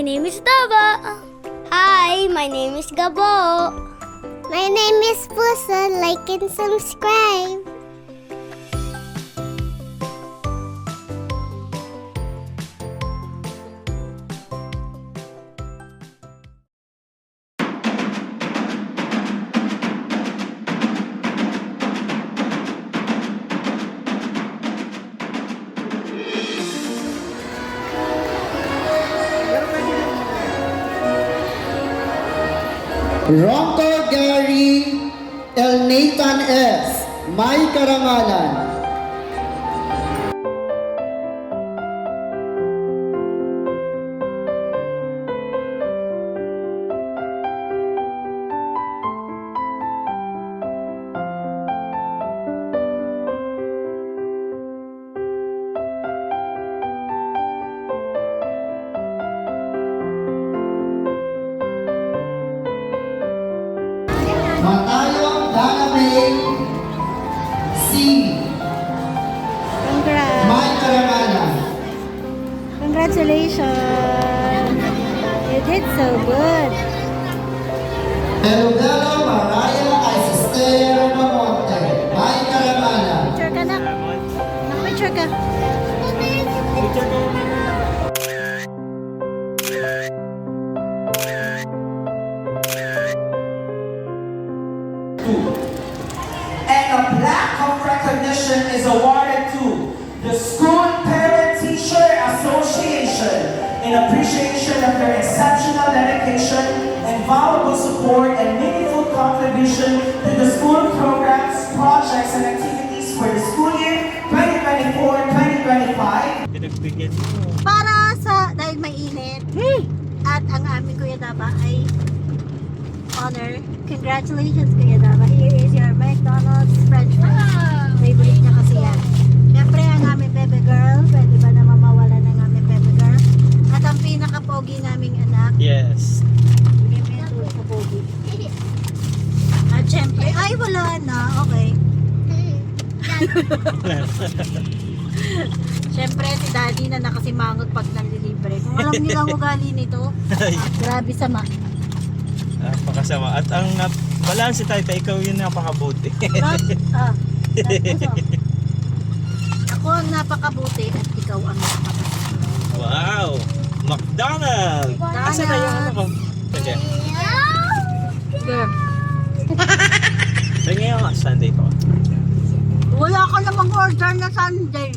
my name is Dava. Hi, my name is Gabo. My name is Pusa. Like and subscribe. Ronco Gary El Nathan S. May karangalan. Matayong Dana May C. Congrats. May karangalan. Congratulations. You did so good. Eludelo Mariah Isisteo Mamonte. May karangalan. Picture ka na. Picture ka. And a plaque of recognition is awarded to the School Parent Teacher Association in appreciation of their exceptional dedication, invaluable support, and meaningful contribution to the school programs, projects, and activities for the school year 2024-2025. Para sa, dahil mainit, at ang aming Kuya Daba ay honor. Congratulations, Kuya Daba. Here is your McDonald's French fries. Favorite niya kasi yan. Siyempre, ang aming bebe girl. Pwede ba na mamawala ng aming bebe girl? At ang pinaka-pogi naming anak. Yes. Hindi sa pogi. At siyempre, ay wala na. Okay. Siyempre, si Daddy na nakasimangot pag nanlilibre. Kung alam niyo lang ugali nito, grabe sama. Napakasama. At ang balanse tayo, ikaw yung napakabuti. Ako ang napakabuti at ikaw ang napakabuti. Wow! McDonald's! Asa na yung ano ko? Sige. Girl, Sige nga, Sunday ko. wala ka namang order na Sunday.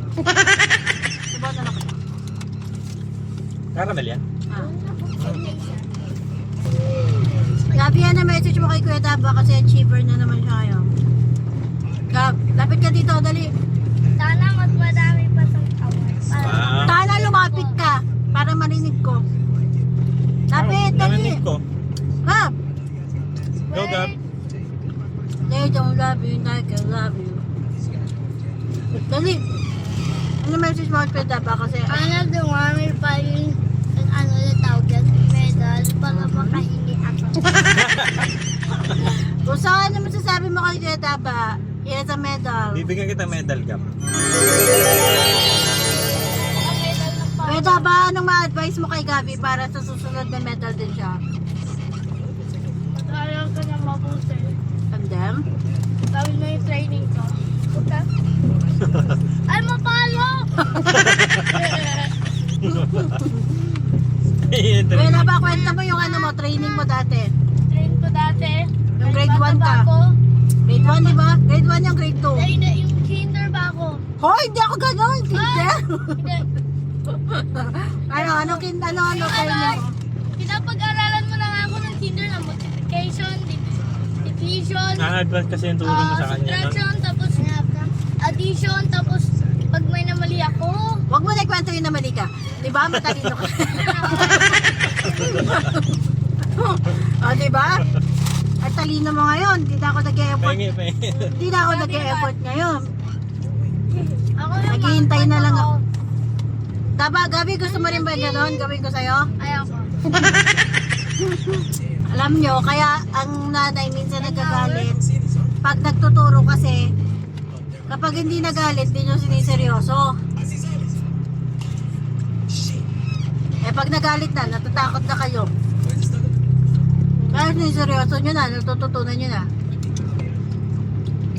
Diba na lang? Caramel yan? Gabi yan na message mo kay Kuya Daba kasi achiever na naman siya ngayon. Gab, lapit ka dito, dali. Sana mas madami pa sa awards. Wow! Sana lumapit ka para marinig ko. Lapit, dali. Narinig ko. Gab, Go, Gab. they don't love you like I love you. Dali. Ano message mo kay Kuya Daba kasi Sana dumami pa yung ano na tawag yan, medal para makahingi ako. kung saan ano masasabi mo kay Kuya Daba, here's a medal. Bibigyan kita medal, Gab. Kuya Daba, anong ma-advise mo kay Gabi para sa susunod na medal din siya? Ayaw ko na mabuti. And then? Gawin mo yung training ko. Okay? Ay, mapalo! Kuya Daba, kwenta mo yung ano mo, training mo dati. Train ko dati. Yung grade 1 Bata ka. pa ako. Grade 1, di ba? Grade 1 yung grade 2. Hindi, yung kinder ba ako? Hoy, hindi ako gano'n. Hindi. Hindi. ano training mo? Pinapag-aralan mo lang ako ng kinder na multiplication, division, Na-advance kasi yung tulong mo sa kanya. No? subtraction, tapos addition, tapos pag may namali ako. Huwag mo na ikwento yung namali ka. Di ba? Matalino ka. O, di ba? At talino mo ngayon. Hindi na ako nag-e-effort. Pahingi. Hindi na ako nag-e-effort ngayon. Ako yung Naghihintay na lang ako. Daba, Gabi, gusto mo rin ba gano'n? Gawin ko sa'yo? Ayoko. Alam nyo, kaya ang nanay minsan nagagalit. Pag nagtuturo kasi, kapag hindi nagalit, hindi nyo siniseryoso. Eh pag nagagalit na, natatakot na kayo. Kahit seryoso nyo na, natututunan nyo na.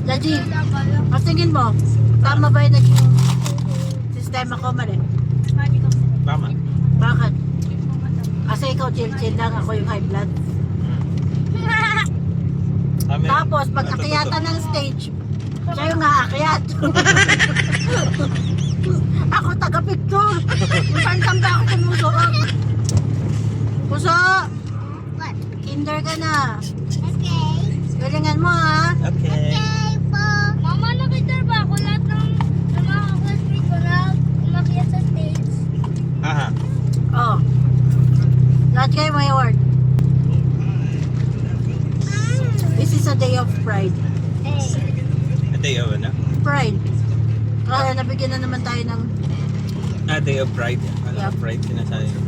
Laji, mas tingin mo, tama ba yung naging sistema ko mali? Tama. Bakit? Kasi ikaw chill-chill lang, ako yung high blood. Kami, Tapos, pag akyatan ng stage, siya yung aakyat. Ako taga-picture. Kung saan ba ako sumusuot? Puso, kinder ka na. Okay. Galingan mo ha. Okay. Okay po. Mama, nakita ba ako lahat ng mga classmates ko na umakyat sa stage? Aha. Oh. Lahat kayo may award. This is a day of pride. Day of ano? Pride. Kaya nabigyan na naman tayo ng Day of Pride. Ano Yeah. Pride sinasabi ko?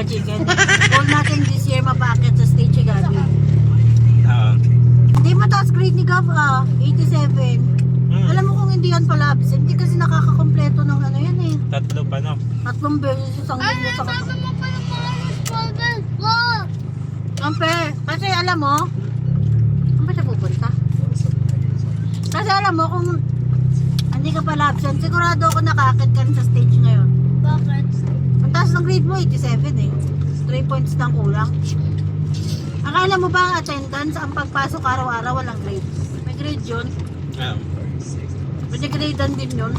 chicken. Goal natin this year mapakit sa stage si Gabi. Hindi mataas grade ni Gav 87. Alam mo kung hindi yan pala absent, hindi kasi nakakakompleto ng ano yan eh. Tatlo pa no? 3 beses isang linggo sa mo pa yung mga responsible ko. Kampe, kasi alam mo, saan ba siya pupunta? Kasi alam mo, kung hindi ka pala absent, sigurado ako nakakit ka rin sa stage ngayon. Bakit? Ang taas ng grade mo, 87 eh. 3 points lang kulang. Akala mo ba ang attendance, ang pagpasok araw-araw walang grade? May grade yun. May gradean din yun.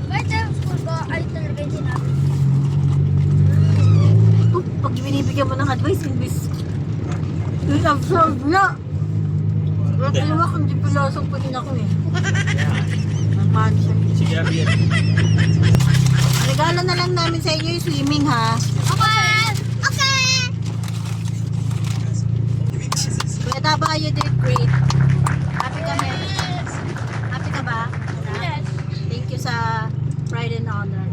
Kahit sa school ko, ay talaga yung sinabi. Pag binibigyan mo ng advice, imbis i-absorb na. Kaya naman kung di pilasok pa din ako eh. Nagmaan siya. Sige, Ariel. Regalo na lang namin sa inyo yung swimming ha. Okay! Okay! Kuya Taba, you did great. Happy kami. Happy ka ba? Yes. Thank you sa pride and honor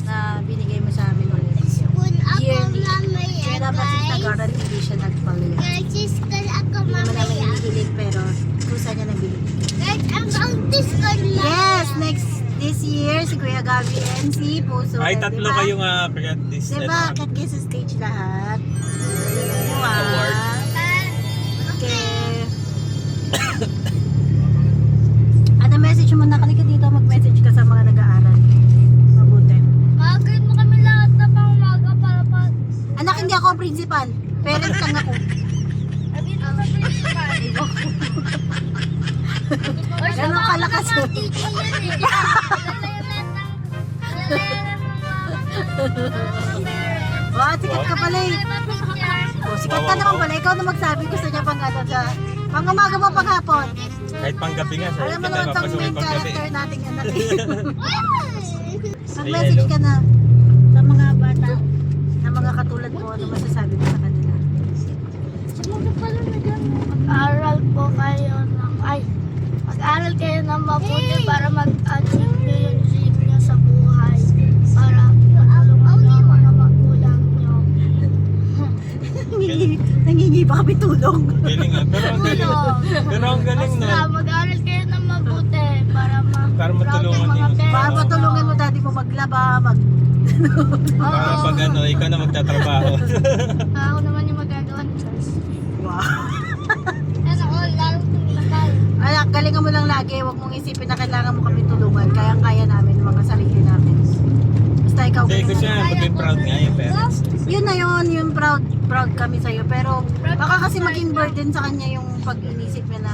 na binigay mo sa amin ulit. Kung ako Yearly. mamaya, Kaya dapat sa guys. Tagaran hindi siya nagpalit. Guys, kung ako Hindi naman namin mamaya. hinihiling pero kusa niya nabili. Guys, ang Discord lang. Yes! This year, si Kuya Gabi and si Puso. Ay, Diba? tatlo kayong akyat this Diba? Akit kayo sa stage lahat. Diba? Award. Okay. Ano message mo na kanika dito? Mag-message ka sa mga nag-aaral. Mabuti. Magagawin mo kami lahat na pang umaga para pa. Anak, hindi ako principal. Parent lang ako. Sabihin mo sa principal. Or sa Ganun mga kalakas. mga teacher yan eh. Wow, sikat ka pala eh. Oh, sikat ka naman pala. Ikaw na magsabi. Gusto niya pang ano sa... Pang umaga mo, pang hapon. Kahit panggabi nga, Alam mo kita naman pang mapasok main yung panggabi. character natin yan natin. Mag-message ka na sa mga bata na mga katulad mo. Ano masasabi mo sa kanila? Mag-aral po kayo ng mag-aral kayo ng mabuti para mag-achieve nyo yung dream nyo sa buhay. Para matulungan nyo ang mga magulang nyo. Nangingi pa kami tulong. Galing nga. Pero ang galing. Pero ang galing Basta na. mag-aral kayo ng mabuti para Para ma-proud matulungan yung mga nyo. parents Para nyo. matulungan mo dati mo maglaba, Para Oo. pag ano, ikaw na magtatrabaho. Ako naman yung magagawa ng church. Wow. Sana all, lalo tumilakal. Anak, galingan mo lang lagi. Huwag mong isipin na kailangan mo kami tulungan. Kayang-kaya namin ang mga sarili namin. Basta ikaw Hindi, galingan gusto mo. niya maging proud nga yung parents. Yun na yun, yung proud kami sa'yo. Pero baka kasi maging burden sa kanya yung pag inisip niya na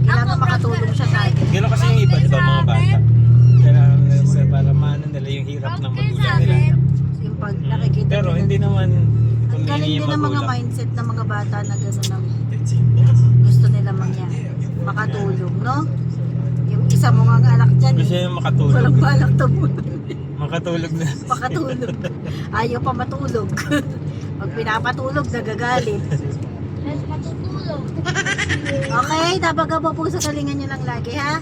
kailangan makatulong siya sa akin. Gano'n kasi yung iba, di ba, mga bata. Kailangan nila para maano nila yung hirap ng magulang nila. Yung pag nakikita Pero nila. hindi naman Ang kung galing hindi din yung ng mga magulang. mindset ng mga bata na gano'n ang gusto nila mangyari. Makatulong, no? Yung isa mo nga anak dyan, Gusto niya makatulog. walang balak tumulong. Makatulog na. Makatulog. Ayaw pa matulog. Pag pinapatulog, nagagalit. Yes, matutulog. Okay, tabaga po sa kalingan nyo lang lagi, ha?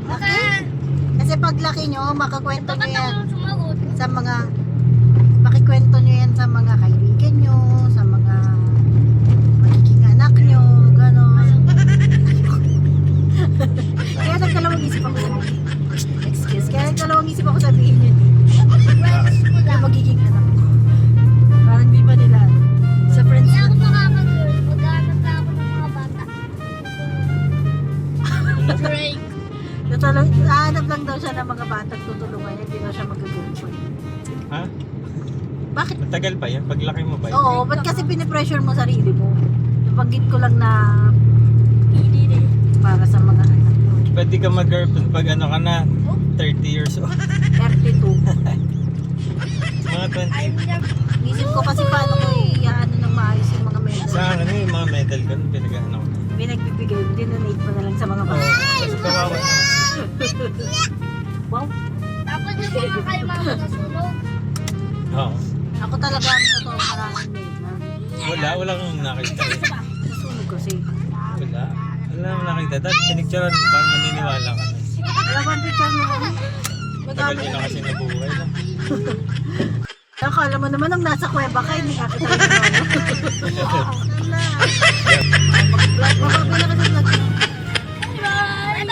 Okay. Kasi paglaki nyo, makakwento nyo Bakit yan ako sumagot? sa mga makikwento nyo yan sa mga kaibigan nyo, sa mga magiging anak nyo, gano'n. Kaya nagdalawang isip ako sabihin. Excuse, kaya nagdalawang isip ako sabihin yun. Friends ko lang. Yung magiging anak. Naghahanap lang daw siya ng mga batang tutulungan niya, hindi daw siya mag-girlfriend. Ha? Bakit? Matagal pa yan? Paglaki mo ba yan? Oo, ba't kasi pinipressure mo sarili mo? Nabanggit ko lang na para sa mga anak mo. Pwede ka mag-girlfriend pag ano ka na, 30 years old. 32. Mga 20. Isip ko kasi paano ko i-ano ng maayos yung mga medal. Sa ano yung mga medal ka nung pinag-ano ko. Pinagbibigay, dinonate mo na lang sa mga Oo, bata. kasi kawawa naman. Wow, Tapos yung mga kay mama na sunog. Oo. ako talaga ang totoo maraming medal. Wala kang nakita. Nasunog kasi. Wala mo nakita. Tapos pinicturean para maniniwala ka na. Wala bang picture mo? Tagal din na kasi nabuhay na. Akala mo naman nung nasa kuweba ka, hindi ka kita yung Mababa na kasi vlog. Bye!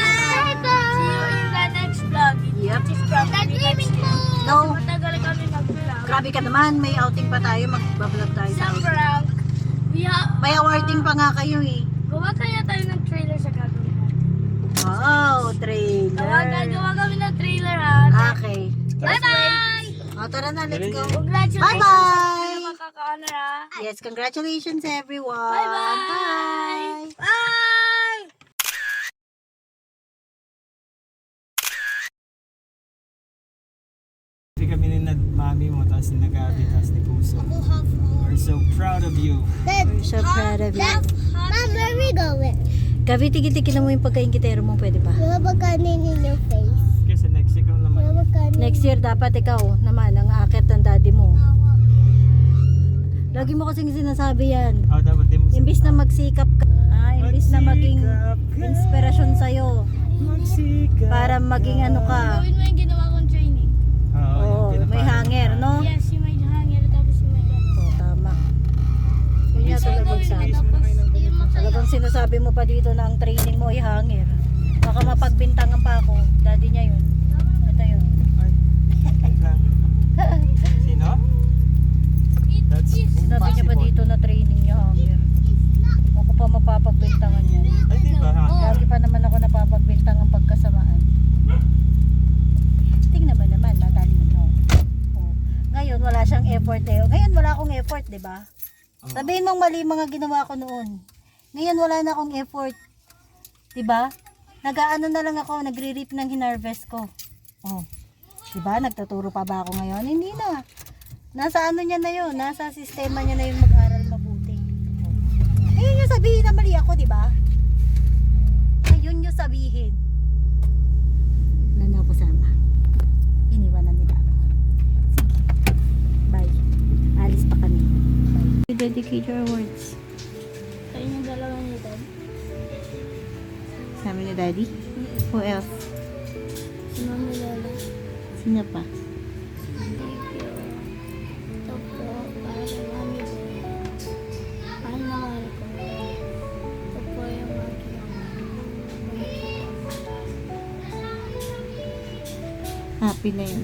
See you in the next vlog. Yep. No. No, Matagal kami mag-vlog. grabe ka naman. May outing pa tayo. Magbablog tayo sa Sa outing. prank, May awarding pa nga kayo eh. gawa kaya tayo ng trailer sa gagawin natin. Wow, trailer. Gawa kami ng trailer ha. Okay. Bye-bye! O, tara na. Let's go. Congratulations Bye-bye! sa makakaano ha. Yes, congratulations everyone. Bye-bye! Bye. Bye! Kasi kami ni mami mo, tapos ni Nagabi, tapos ni Puso. We're so proud of you. We're so proud of you. Mom, where we going? Gabi, tigil-tigil mo yung pagkaingkitero mo. Pwede ba? Wala ba kanin in your face? Kasi next ikaw naman. Wala ba kanin? Next year, dapat ikaw naman ang aakit ng daddy mo. Lagi mo kasing sinasabi yan. Oh, dapat di mo Imbis na magsikap ka, imbis na maging inspirasyon sa'yo. magsikap. Para maging ano ka. Gawin mo yung ginawa kong training. Oo, Oo, yung may pinapalo hanger, ka. no? Yes, yung may hanger tapos yung may gano'n. Oo, tama. Yun nga talagang sabi. Talagang sinasabi mo pa dito na ang training mo ay hanger. Baka mapagbintangan pa ako. Daddy niya yun. Ito yun. Ay, wait lang. Sino? That's Sinabi niya pa impossible. dito na training niya hanger. Ako pa mapapagbintangan yan. Ay, di ba? Lagi pa naman ako napapagbintangan pagkasamaan. Tingnan mo naman, matalino. Oh. Ngayon, wala siyang effort eh. Ngayon, wala akong effort, di ba? Oo. Sabihin mong mali mga ginawa ko noon. Ngayon, wala na akong effort. Di ba? Nag-aano na lang ako, nagre-reap ng hinarvest ko. Oh. Di ba? Nagtuturo pa ba ako ngayon? Hindi na. Nasa ano niya na yun, nasa sistema niya na yung mag-aral mabuti. Oh. Ngayon yung sabihin na mali ako, di ba? Ngayon yung sabihin. Wala na ako sama. Iniwanan nila ako. Sige. Bye. Alis pa kami. Bye. You dedicate your words. Kayo yung dalawa niyo dad. Sabi ni Daddy? Who else? Si Mami Lola. Sino pa? Thank you. Ito po para kay Mami Bo. Mahal na mahal ko. Ito po yung aking Happy na yun.